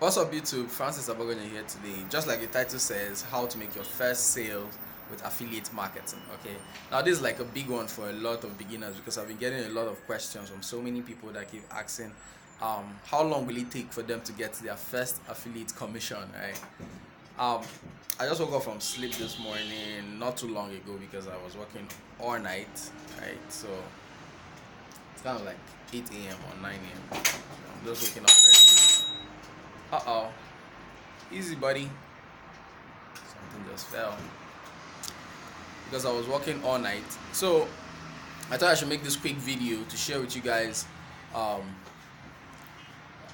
What's up YouTube? Francis Abogonya here today. Just like the title says, how to make your first sales with affiliate marketing. Okay, now this is like a big one for a lot of beginners because I've been getting a lot of questions from so many people that keep asking how long will it take for them to get their first affiliate commission, right? I just woke up from sleep this morning not too long ago because I was working all night, right? So it's kind of like 8 a.m. or 9 a.m. I'm just waking up very late. Uh-oh. Easy, buddy. Something just fell. Because I was working all night. So, I thought I should make this quick video to share with you guys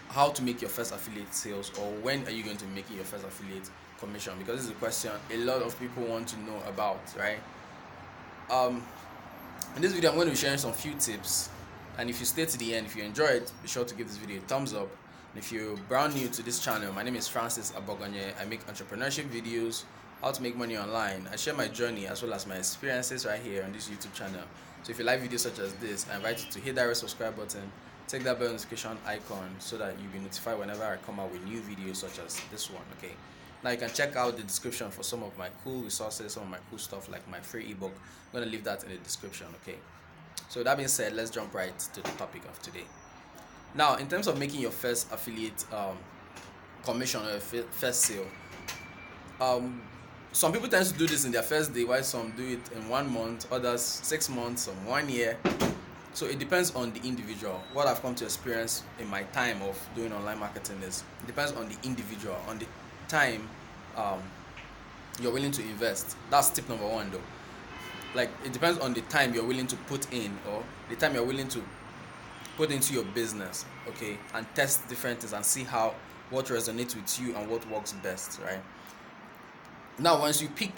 how to make your first affiliate sales, or when are you going to be making your first affiliate commission, because this is a question a lot of people want to know about, right? In this video I'm going to be sharing some few tips, and if you stay to the end, if you enjoy it, be sure to give this video a thumbs up. And if you're brand new to this channel, my name is Francis Abogonya. I make entrepreneurship videos, how to make money online. I share my journey as well as my experiences right here on this YouTube channel. So if you like videos such as this, I invite you to hit that red subscribe button, take that bell notification icon so that you'll be notified whenever I come out with new videos such as this one. Okay, now you can check out the description for some of my cool resources, some of my cool stuff like my free ebook. I'm going to leave that in the description. Okay, so that being said, let's jump right to the topic of today. Now, in terms of making your first affiliate commission or first sale, some people tend to do this in their first day, while some do it in 1 month, others 6 months, some 1 year. So it depends on the individual. What I've come to experience in my time of doing online marketing is it depends on the individual, on the time you're willing to invest. That's tip number one, though. Like, it depends on the time you're willing to put in, or the time you're willing to put into your business, okay, and test different things and see what resonates with you and what works best, right? Now, once you pick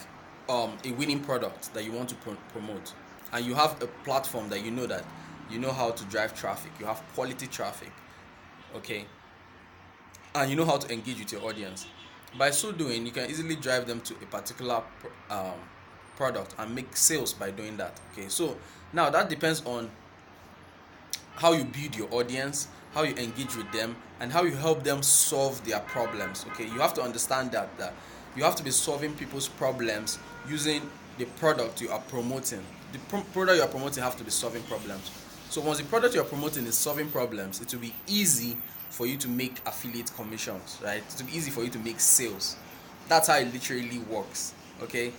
a winning product that you want to promote, and you have a platform that you know how to drive traffic, you have quality traffic, okay, and you know how to engage with your audience, by so doing, you can easily drive them to a particular product and make sales by doing that. Okay, so now that depends on how you build your audience, how you engage with them, and how you help them solve their problems. Okay, you have to understand that you have to be solving people's problems using the product you are promoting. The product you are promoting have to be solving problems. So once the product you are promoting is solving problems, it will be easy for you to make affiliate commissions, right? It will be easy for you to make sales. That's how it literally works. Okay,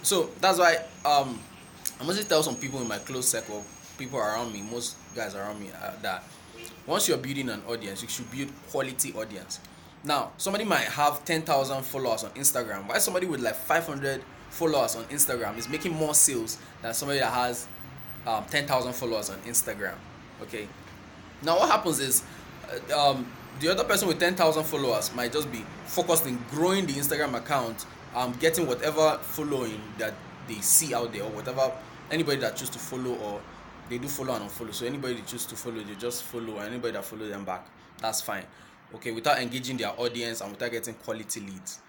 so that's why I mostly tell some people in my close circle, people around me, most guys around me, that once you're building an audience, you should build quality audience. Now, somebody might have 10,000 followers on Instagram, while somebody with like 500 followers on Instagram is making more sales than somebody that has 10,000 followers on Instagram. Okay, now what happens is the other person with 10,000 followers might just be focused in growing the Instagram account, getting whatever following that they see out there, or whatever anybody that choose to follow, or they do follow and unfollow. So anybody they choose to follow, they just follow, and anybody that follow them back, that's fine. Okay, without engaging their audience and without getting quality leads.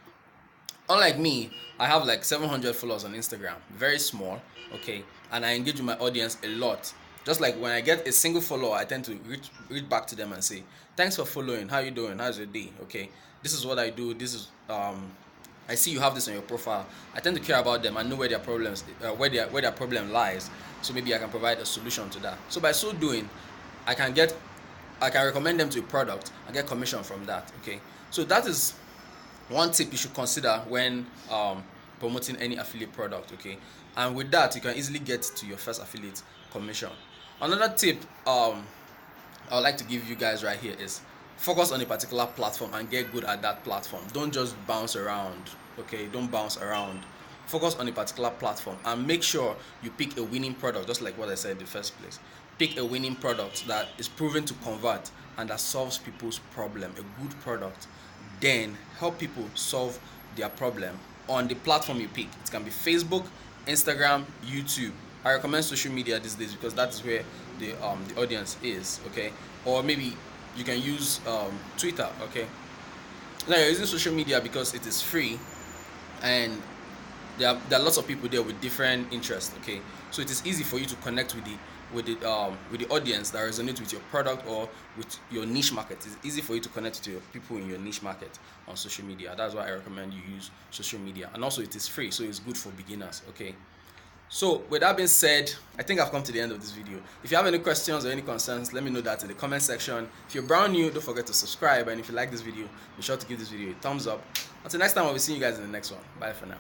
Unlike me, I have like 700 followers on Instagram, very small, okay, and I engage with my audience a lot. Just like when I get a single follower, I tend to reach back to them and say, thanks for following, how you doing, how's your day, okay, this is what I do, this is I see you have this on your profile. I tend to care about them and know where their problems, where their problem lies, so maybe I can provide a solution to that. So by so doing, I can recommend them to a product and get commission from that. Okay, so that is one tip you should consider when promoting any affiliate product. Okay, and with that, you can easily get to your first affiliate commission. Another tip I would like to give you guys right here is focus on a particular platform and get good at that platform. Don't just bounce around. Okay, don't bounce around. Focus on a particular platform and make sure you pick a winning product, just like what I said in the first place. Pick a winning product that is proven to convert and that solves people's problem, a good product. Then help people solve their problem on the platform you pick. It can be Facebook, Instagram, YouTube. I recommend social media these days because that is where the audience is. Okay, or maybe you can use Twitter. Okay, now you're using social media because it is free, and there are lots of people there with different interests. Okay, so it is easy for you to connect with the with the audience that resonates with your product or with your niche market. It's easy for you to connect to your people in your niche market on social media. That's why I recommend you use social media, and also it is free, so it's good for beginners. Okay, so with that being said, I think I've come to the end of this video. If you have any questions or any concerns, let me know that in the comment section. If you're brand new, don't forget to subscribe, and if you like this video, be sure to give this video a thumbs up. Until next time, I'll be seeing you guys in the next one. Bye for now.